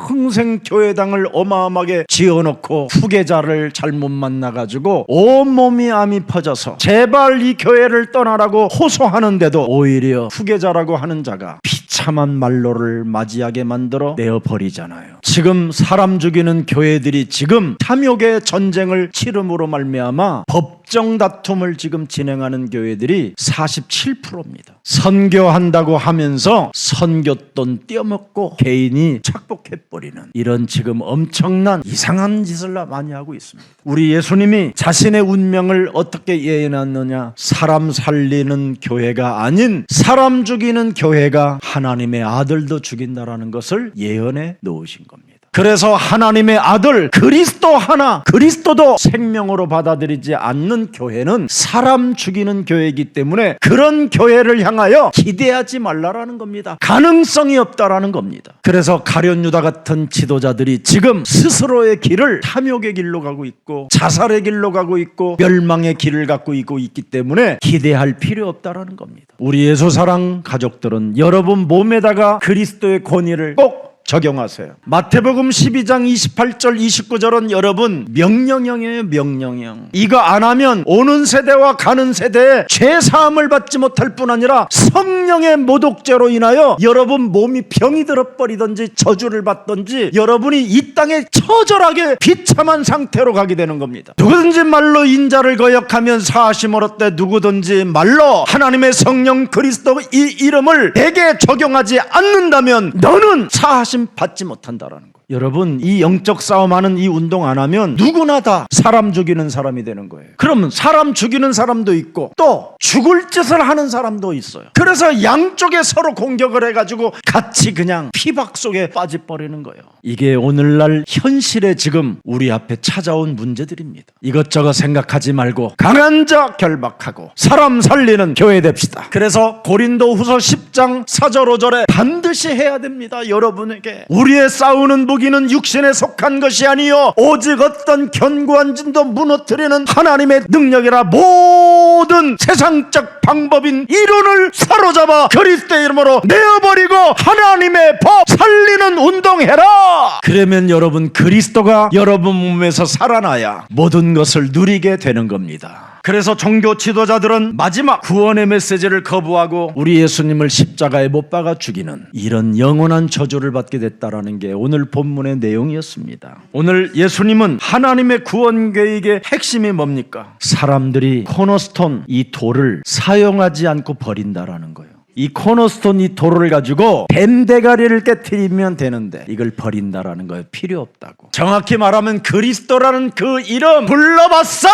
평생 교회당을 어마어마하게 지어놓고 후계자를 잘못 만나가지고 온몸이 암이 퍼져서 제발 이 교회를 떠나라고 호소하는데도 오히려 후계자라고 하는 자가 비참한 말로를 맞이하게 만들어 내어버리잖아요. 지금 사람 죽이는 교회들이 지금 탐욕의 전쟁을 치름으로 말미암아 법정 다툼을 지금 진행하는 교회들이 47%입니다. 선교한다고 하면서 선교돈 떼어먹고 개인이 착복해버리는 이런 지금 엄청난 이상한 짓을 많이 하고 있습니다. 우리 예수님이 자신의 운명을 어떻게 예언했느냐? 사람 살리는 교회가 아닌 사람 죽이는 교회가 하나님의 아들도 죽인다라는 것을 예언해 놓으신 겁니다. 그래서 하나님의 아들 그리스도도 생명으로 받아들이지 않는 교회는 사람 죽이는 교회이기 때문에 그런 교회를 향하여 기대하지 말라라는 겁니다. 가능성이 없다라는 겁니다. 그래서 가룟 유다 같은 지도자들이 지금 스스로의 길을 탐욕의 길로 가고 있고 자살의 길로 가고 있고 멸망의 길을 갖고 있기 때문에 기대할 필요 없다라는 겁니다. 우리 예수사랑 가족들은 여러분 몸에다가 그리스도의 권위를 꼭 적용하세요. 마태복음 12장 28절 29절은 여러분 명령형이에요. 명령형. 이거 안 하면 오는 세대와 가는 세대에 죄사함을 받지 못할 뿐 아니라 성령의 모독죄로 인하여 여러분 몸이 병이 들어버리든지 저주를 받든지 여러분이 이 땅에 처절하게 비참한 상태로 가게 되는 겁니다. 누구든지 말로 인자를 거역하면 사하심 얻었되 누구든지 말로 하나님의 성령 그리스도 이 이름을 내게 적용하지 않는다면 너는 사하심 받지 못한다라는 거예요. 여러분 이 영적 싸움하는 이 운동 안 하면 누구나 다 사람 죽이는 사람이 되는 거예요. 그러면 사람 죽이는 사람도 있고 또 죽을 짓을 하는 사람도 있어요. 그래서 양쪽에 서로 공격을 해가지고 같이 그냥 피박 속에 빠져버리는 거예요. 이게 오늘날 현실에 지금 우리 앞에 찾아온 문제들입니다. 이것저것 생각하지 말고 강한 자 결박하고 사람 살리는 교회 됩시다. 그래서 고린도후서 10장 4절 5절에 반드시 해야 됩니다. 여러분에게 우리의 싸우는 무기는 육신에 속한 것이 아니요 오직 어떤 견고한 진도 무너뜨리는 하나님의 능력이라 모든 세상적 방법인 이론을 사로잡아 그리스도의 이름으로 내어버리고 하나님의 법 살리는 운동해라. 그러면 여러분 그리스도가 여러분 몸에서 살아나야 모든 것을 누리게 되는 겁니다. 그래서 종교 지도자들은 마지막 구원의 메시지를 거부하고 우리 예수님을 십자가에 못 박아 죽이는 이런 영원한 저주를 받게 됐다라는 게 오늘 본문의 내용이었습니다. 오늘 예수님은 하나님의 구원 계획의 핵심이 뭡니까? 사람들이 코너스톤 이 돌을 사용하지 않고 버린다라는 거예요. 이 코너스톤 이 돌을 가지고 뱀대가리를 깨트리면 되는데 이걸 버린다라는 거예요. 필요 없다고. 정확히 말하면 그리스도라는 그 이름 불러봤어!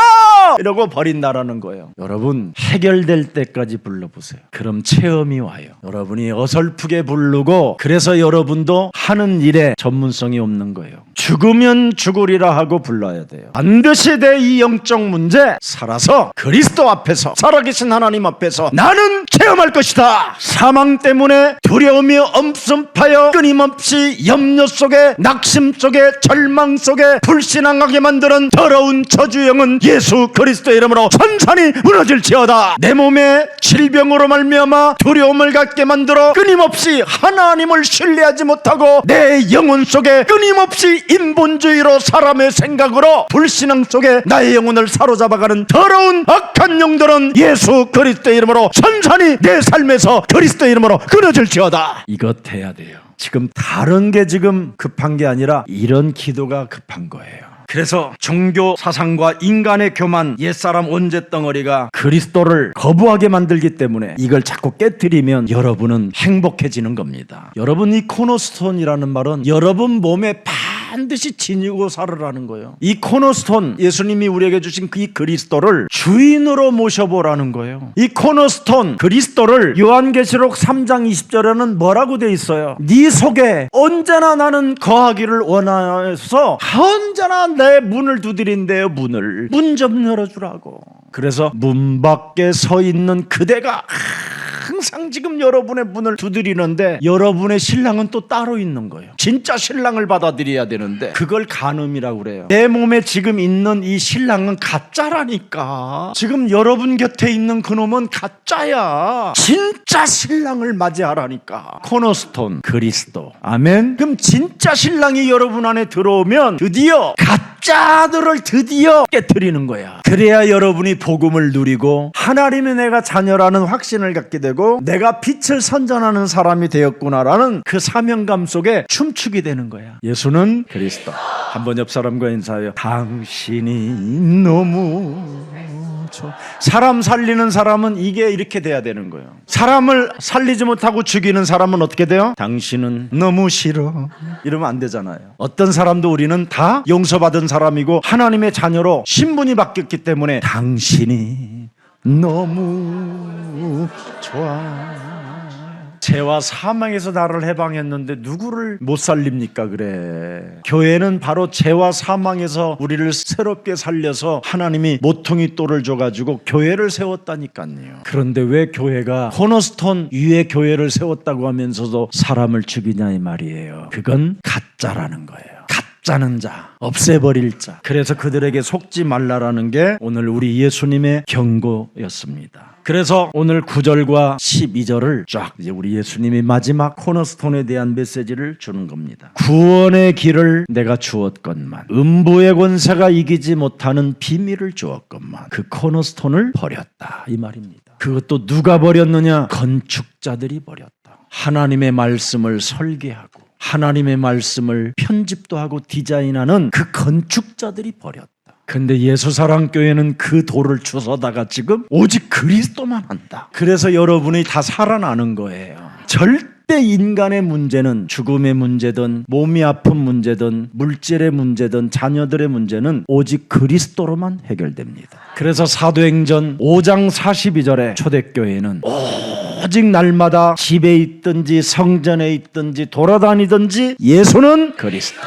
이러고 버린다라는 거예요. 여러분 해결될 때까지 불러보세요. 그럼 체험이 와요. 여러분이 어설프게 부르고 그래서 여러분도 하는 일에 전문성이 없는 거예요. 죽으면 죽으리라 하고 불러야 돼요. 반드시 내 이 영적 문제 살아서 그리스도 앞에서 살아계신 하나님 앞에서 나는 체험할 것이다. 사망 때문에 두려움이 엄습하여 끊임없이 염려 속에 낙심 속에 절망 속에 불신앙하게 만드는 더러운 저주영은 예수 그리스도의 이름으로 산산이 무너질지어다. 내 몸에 질병으로 말미암아 두려움을 갖게 만들어 끊임없이 하나님을 신뢰하지 못하고 내 영혼 속에 끊임없이 인본주의로 사람의 생각으로 불신앙 속에 나의 영혼을 사로잡아가는 더러운 악한 영들은 예수 그리스도의 이름으로 산산이 내 삶에서 그리스도의 이름으로 끊어질지어다. 이것 해야 돼요. 지금 다른 게 지금 급한 게 아니라 이런 기도가 급한 거예요. 그래서 종교 사상과 인간의 교만, 옛사람 온재덩어리가 그리스도를 거부하게 만들기 때문에 이걸 자꾸 깨트리면 여러분은 행복해지는 겁니다. 여러분 이 코너스톤이라는 말은 여러분 몸에 반드시 지니고 살으라는 거예요. 이 코너스톤, 예수님이 우리에게 주신 그 그리스도를 주인으로 모셔보라는 거예요. 이 코너스톤 그리스도를 요한계시록 3장 20절에는 뭐라고 돼 있어요? 네 속에 언제나 나는 거하기를 원하여서 언제나 내 문을 두드린대요. 문 좀 열어주라고. 그래서 문 밖에 서 있는 그대가 항상 지금 여러분의 문을 두드리는데 여러분의 신랑은 또 따로 있는 거예요. 진짜 신랑을 받아들여야 되는데 그걸 간음이라고 그래요. 내 몸에 지금 있는 이 신랑은 가짜라니까. 지금 여러분 곁에 있는 그놈은 가짜야. 진짜 신랑을 맞이하라니까. 코너스톤 그리스도. 아멘. 그럼 진짜 신랑이 여러분 안에 들어오면 드디어 가짜들을 드디어 깨트리는 거야. 그래야 여러분이 복음을 누리고 하나님의 내가 자녀라는 확신을 갖게 되고 내가 빛을 선전하는 사람이 되었구나라는 그 사명감 속에 춤추게 되는 거야. 예수는 그리스도. 한번 옆 사람과 인사해요. 당신이 너무 좋아. 사람 살리는 사람은 이게 이렇게 돼야 되는 거예요. 사람을 살리지 못하고 죽이는 사람은 어떻게 돼요? 당신은 너무 싫어. 이러면 안 되잖아요. 어떤 사람도 우리는 다 용서받은 사람이고 하나님의 자녀로 신분이 바뀌었기 때문에 당신이 너무 좋아. 죄와 사망에서 나를 해방했는데 누구를 못 살립니까? 그래. 교회는 바로 죄와 사망에서 우리를 새롭게 살려서 하나님이 모퉁이 돌을 줘가지고 교회를 세웠다니까요. 그런데 왜 교회가 코너스톤 위에 교회를 세웠다고 하면서도 사람을 죽이냐 이 말이에요. 그건 가짜라는 거예요. 가짜는 자, 없애버릴 자. 그래서 그들에게 속지 말라라는 게 오늘 우리 예수님의 경고였습니다. 그래서 오늘 9절과 12절을 쫙 이제 우리 예수님이 마지막 코너스톤에 대한 메시지를 주는 겁니다. 구원의 길을 내가 주었건만 음부의 권세가 이기지 못하는 비밀을 주었건만 그 코너스톤을 버렸다 이 말입니다. 그것도 누가 버렸느냐? 건축자들이 버렸다. 하나님의 말씀을 설계하고 하나님의 말씀을 편집도 하고 디자인하는 그 건축자들이 버렸다. 근데 예수사랑교회는 그 돌을 주워다가 지금 오직 그리스도만 한다. 그래서 여러분이 다 살아나는 거예요. 절대 인간의 문제는 죽음의 문제든 몸이 아픈 문제든 물질의 문제든 자녀들의 문제는 오직 그리스도로만 해결됩니다. 그래서 사도행전 5장 42절에 초대교회는 오직 날마다 집에 있든지 성전에 있든지 돌아다니든지 예수는 그리스도.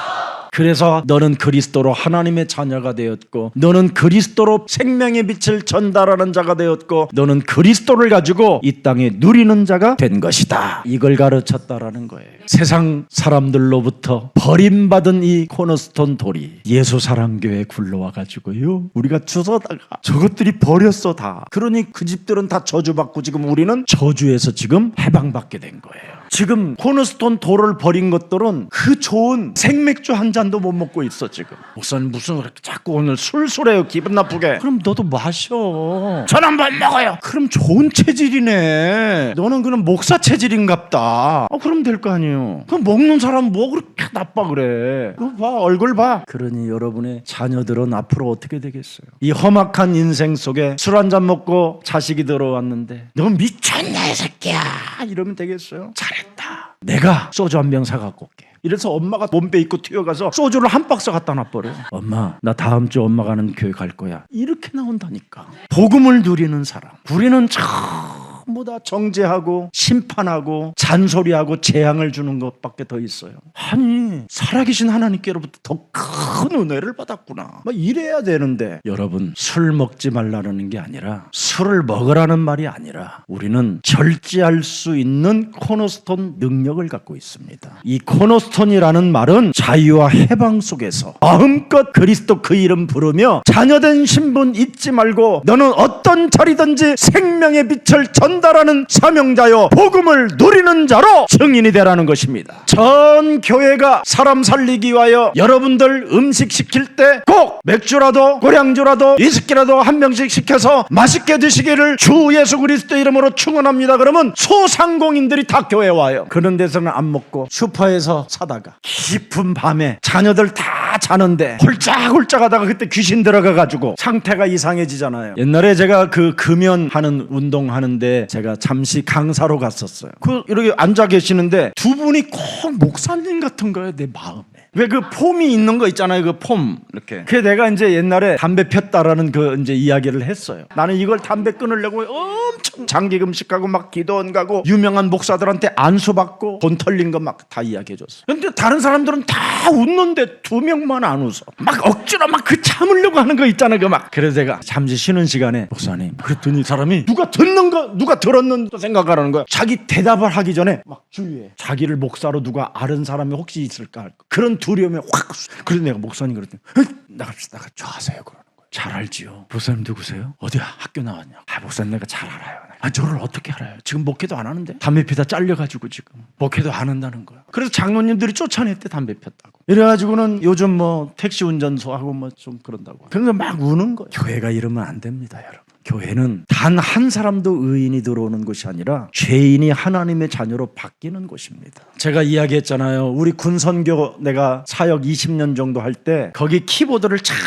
그래서 너는 그리스도로 하나님의 자녀가 되었고 너는 그리스도로 생명의 빛을 전달하는 자가 되었고 너는 그리스도를 가지고 이 땅에 누리는 자가 된 것이다. 이걸 가르쳤다라는 거예요. 세상 사람들로부터 버림받은 이 코너스톤 돌이 예수사랑교회에 굴러와가지고요 우리가 주워다가 저것들이 버렸어 다. 그러니 그 집들은 다 저주받고 지금 우리는 저주에서 지금 해방받게 된 거예요. 지금 코너스톤 돌을 버린 것들은 그 좋은 생맥주 한 잔도 못 먹고 있어 지금. 목사님 무슨 그렇게 자꾸 오늘 술술해요 기분 나쁘게. 그럼 너도 마셔. 저는 못 먹어요. 그럼 좋은 체질이네. 너는 그럼 목사 체질인갑다. 그럼 될 거 아니에요. 그럼 먹는 사람 뭐 그렇게 나빠 그래. 그거 봐 얼굴 봐. 그러니 여러분의 자녀들은 앞으로 어떻게 되겠어요? 이 험악한 인생 속에 술 한 잔 먹고 자식이 들어왔는데 너 미쳤냐 이 새끼야 이러면 되겠어요? 잘했다. 내가 소주 한 병 사갖고 올게. 이래서 엄마가 몸빼 입고 튀어가서 소주를 한 박스 갖다 놔버려. 엄마 나 다음 주 엄마 가는 교회 갈 거야. 이렇게 나온다니까. 복음을 누리는 사람. 우리는 전부 다 정죄하고 심판하고 잔소리하고 재앙을 주는 것밖에 더 있어요. 아니 살아계신 하나님께로부터 더 큰 은혜를 받았구나. 막 이래야 되는데 여러분 술 먹지 말라는 게 아니라 술을 먹으라는 말이 아니라 우리는 절제할 수 있는 코너스톤 능력을 갖고 있습니다. 이 코너스톤이라는 말은 자유와 해방 속에서 마음껏 그리스도 그 이름 부르며 자녀된 신분 잊지 말고 너는 어떤 자리든지 생명의 빛을 전달하는 사명자요 복음을 누리는 자로 증인이 되라는 것입니다. 전 교회가 사람 살리기 위하여 여러분들 음식 시킬 때 꼭 맥주라도 고량주라도 위스키라도 한 병씩 시켜서 맛있게 드시기를 주 예수 그리스도 이름으로 축원합니다. 그러면 소상공인들이 다 교회에 와요. 그런 데서는 안 먹고 슈퍼에서 사다가 깊은 밤에 자녀들 다 자는데 홀짝홀짝 하다가 그때 귀신 들어가가지고 상태가 이상해지잖아요. 옛날에 제가 그 금연하는 운동하는데 제가 잠시 강사로 갔었어요. 이렇게 앉아 계시는데 두 분이 꼭 목사님 같은 거예요. 내 마음에 왜 그 폼이 있는 거 있잖아요. 그 폼 이렇게. 그게 내가 이제 옛날에 담배 폈다라는 그 이제 이야기를 했어요. 나는 이걸 담배 끊으려고 엄청 장기 금식하고 막 기도원 가고 유명한 목사들한테 안수 받고 돈 털린 거 막 다 이야기해줬어. 근데 다른 사람들은 다 웃는데 2명만 안 웃어. 막 억지로 막 그 참으려고 하는 거 있잖아요. 그 막. 그래서 제가 잠시 쉬는 시간에 목사님 그랬더니 사람이 누가 듣는가 누가 들었는가 생각하라는 거야. 자기 대답을 하기 전에 막 주위에 자기를 목사로 누가 아는 사람이 혹시 있을까 그런 두려움에 확. 그래서 내가 목사님 그랬더니 나갑시다. 좋아하세요 그러는 거야. 잘 알지요. 목사님 누구세요? 어디 학교 나왔냐? 목사님 내가 잘 알아요. 저를 어떻게 알아요? 지금 목회도 안 하는데 담배 피다 잘려가지고 지금 목회도 안 한다는 거야. 그래서 장로님들이 쫓아냈대 담배 폈다고. 이래가지고는 요즘 뭐 택시 운전소 하고 뭐 좀 그런다고. 그래서 막 우는 거야. 교회가 이러면 안 됩니다 여러분. 교회는 단 한 사람도 의인이 들어오는 곳이 아니라 죄인이 하나님의 자녀로 바뀌는 곳입니다. 제가 이야기했잖아요. 우리 군선교 내가 사역 20년 정도 할 때 거기 키보드를 잘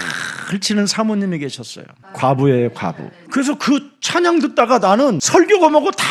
치는 사모님이 계셨어요. 과부예요 과부. 그래서 그 찬양 듣다가 나는 설교가 뭐고 다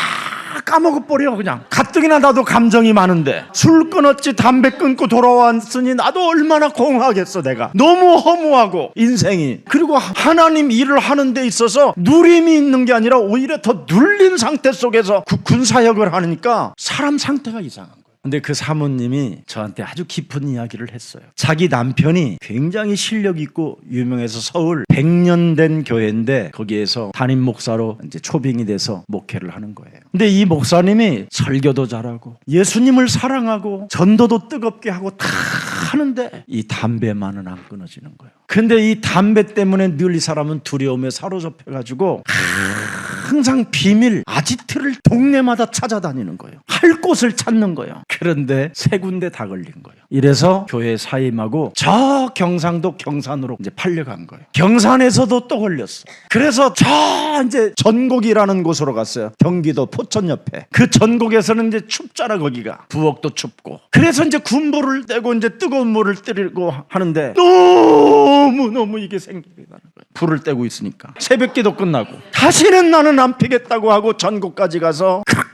까먹어버려. 그냥 가뜩이나 나도 감정이 많은데 술 끊었지 담배 끊고 돌아왔으니 나도 얼마나 공허하겠어. 내가 너무 허무하고 인생이. 그리고 하나님 일을 하는 데 있어서 누림이 있는 게 아니라 오히려 더 눌린 상태 속에서 군사역을 하니까 사람 상태가 이상한 거예요. 근데 그 사모님이 저한테 아주 깊은 이야기를 했어요. 자기 남편이 굉장히 실력 있고 유명해서 서울 100년 된 교회인데 거기에서 담임 목사로 이제 초빙이 돼서 목회를 하는 거예요. 근데 이 목사님이 설교도 잘하고 예수님을 사랑하고 전도도 뜨겁게 하고 다 하는데 이 담배만은 안 끊어지는 거예요. 근데 이 담배 때문에 늘 이 사람은 두려움에 사로잡혀가지고 항상 비밀 아지트를 동네마다 찾아다니는 거예요. 할 곳을 찾는 거예요. 그런데 3군데 다 걸린 거예요. 이래서 교회 사임하고 저 경상도 경산으로 이제 팔려간 거예요. 경산에서도 또 걸렸어. 그래서 저 이제 전곡이라는 곳으로 갔어요. 경기도 포천 옆에. 그 전곡에서는 이제 춥잖아 거기가. 부엌도 춥고. 그래서 이제 군불을 떼고 이제 뜨거운 물을 뜨리고 하는데 너무 이게 생각이 나는 거예요. 불을 떼고 있으니까. 새벽기도 끝나고 다시는 나는 안 피겠다고 하고 전곡까지 가서 그렇게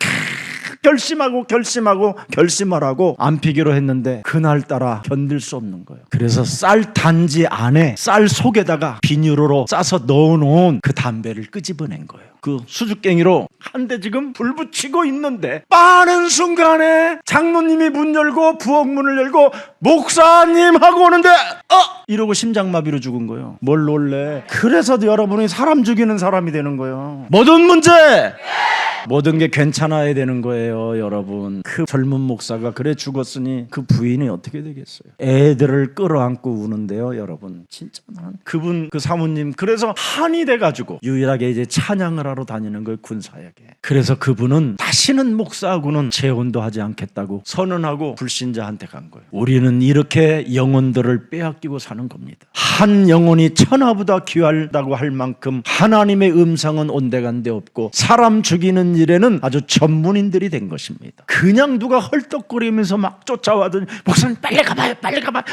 결심을 하고 안 피기로 했는데 그날따라 견딜 수 없는 거예요. 그래서 쌀 단지 안에 쌀 속에다가 비닐로 싸서 넣어놓은 그 담배를 끄집어낸 거예요. 그 수주깽이로 한 대 지금 불 붙이고 있는데 빠는 순간에 장로님이 문 열고 부엌 문을 열고 목사님 하고 오는데 이러고 심장마비로 죽은 거예요. 뭘 놀래. 그래서 여러분이 사람 죽이는 사람이 되는 거예요. 모든 문제 모든 게 괜찮아야 되는 거예요, 여러분. 그 젊은 목사가 그래 죽었으니 그 부인이 어떻게 되겠어요? 애들을 끌어안고 우는데요, 여러분. 진짜 난 그분 그 사모님 그래서 한이 돼가지고 유일하게 이제 찬양을 하러 다니는 거예요, 군사역에. 그래서 그분은 다시는 목사하고는 재혼도 하지 않겠다고 선언하고 불신자한테 간 거예요. 우리는 이렇게 영혼들을 빼앗기고 사는 겁니다. 한 영혼이 천하보다 귀하다고 할 만큼 하나님의 음성은 온데간데 없고 사람 죽이는 일에는 아주 전문인들이 된 것입니다. 그냥 누가 헐떡거리면서 막 쫓아와더니 목사님 빨리 가봐요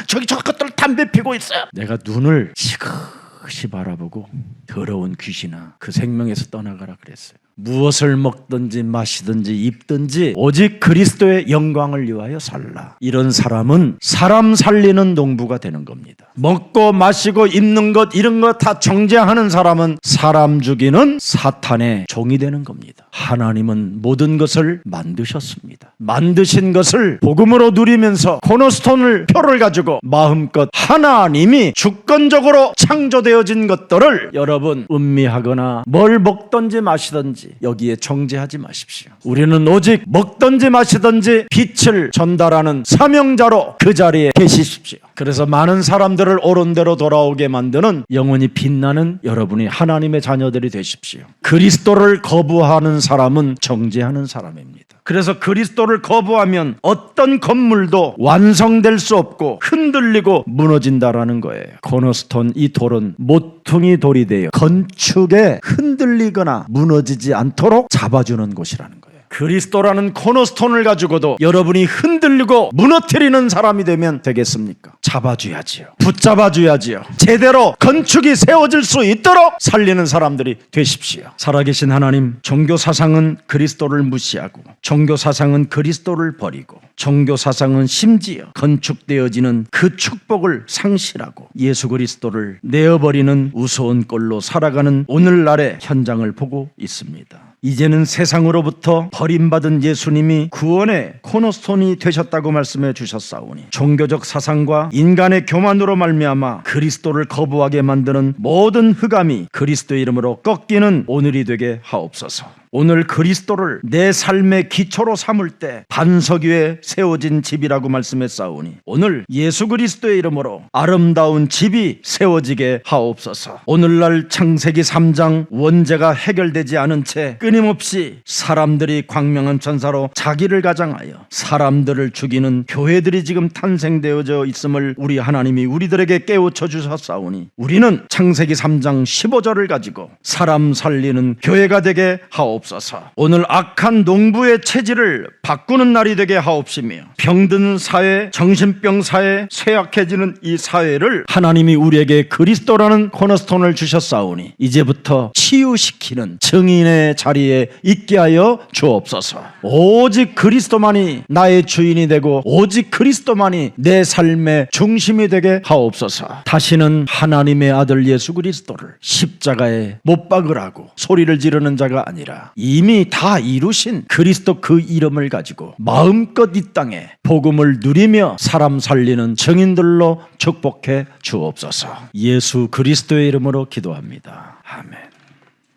저기 저것들 담배 피고 있어요. 내가 눈을 지그시 바라보고 더러운 귀신아 그 생명에서 떠나가라 그랬어요. 무엇을 먹든지 마시든지 입든지 오직 그리스도의 영광을 위하여 살라. 이런 사람은 사람 살리는 농부가 되는 겁니다. 먹고 마시고 입는 것 이런 것 다 정죄하는 사람은 사람 죽이는 사탄의 종이 되는 겁니다. 하나님은 모든 것을 만드셨습니다. 만드신 것을 복음으로 누리면서 코너스톤을 표를 가지고 마음껏 하나님이 주권적으로 창조되어진 것들을 여러분 음미하거나 뭘 먹든지 마시든지 여기에 정죄하지 마십시오. 우리는 오직 먹든지 마시든지 빛을 전달하는 사명자로 그 자리에 계시십시오. 그래서 많은 사람들을 옳은 대로 돌아오게 만드는 영원히 빛나는 여러분이 하나님의 자녀들이 되십시오. 그리스도를 거부하는 사람은 정죄하는 사람입니다. 그래서 그리스도를 거부하면 어떤 건물도 완성될 수 없고 흔들리고 무너진다라는 거예요. 코너스톤 이 돌은 모퉁이 돌이 되어 건축에 흔들리거나 무너지지 않도록 잡아주는 곳이라는 거예요. 그리스도라는 코너스톤을 가지고도 여러분이 흔들리고 무너뜨리는 사람이 되면 되겠습니까? 잡아줘야지요. 붙잡아줘야지요. 제대로 건축이 세워질 수 있도록 살리는 사람들이 되십시오. 살아계신 하나님, 종교 사상은 그리스도를 무시하고 종교 사상은 그리스도를 버리고 종교 사상은 심지어 건축되어지는 그 축복을 상실하고 예수 그리스도를 내어버리는 우스운 꼴로 살아가는 오늘날의 현장을 보고 있습니다. 이제는 세상으로부터 버림받은 예수님이 구원의 코너스톤이 되셨다고 말씀해 주셨사오니 종교적 사상과 인간의 교만으로 말미암아 그리스도를 거부하게 만드는 모든 흑암이 그리스도의 이름으로 꺾이는 오늘이 되게 하옵소서. 오늘 그리스도를 내 삶의 기초로 삼을 때 반석 위에 세워진 집이라고 말씀했사오니 오늘 예수 그리스도의 이름으로 아름다운 집이 세워지게 하옵소서. 오늘날 창세기 3장 원죄가 해결되지 않은 채 끊임없이 사람들이 광명한 천사로 자기를 가장하여 사람들을 죽이는 교회들이 지금 탄생되어져 있음을 우리 하나님이 우리들에게 깨우쳐 주셨사오니 우리는 창세기 3장 15절을 가지고 사람 살리는 교회가 되게 하옵소서. 오늘 악한 농부의 체질을 바꾸는 날이 되게 하옵시며 병든 사회, 정신병 사회, 쇠약해지는 이 사회를 하나님이 우리에게 그리스도라는 코너스톤을 주셨사오니 이제부터 치유시키는 증인의 자리에 있게 하여 주옵소서. 오직 그리스도만이 나의 주인이 되고 오직 그리스도만이 내 삶의 중심이 되게 하옵소서. 다시는 하나님의 아들 예수 그리스도를 십자가에 못 박으라고 소리를 지르는 자가 아니라 이미 다 이루신 그리스도 그 이름을 가지고 마음껏 이 땅에 복음을 누리며 사람 살리는 증인들로 축복해 주옵소서. 예수 그리스도의 이름으로 기도합니다. 아멘.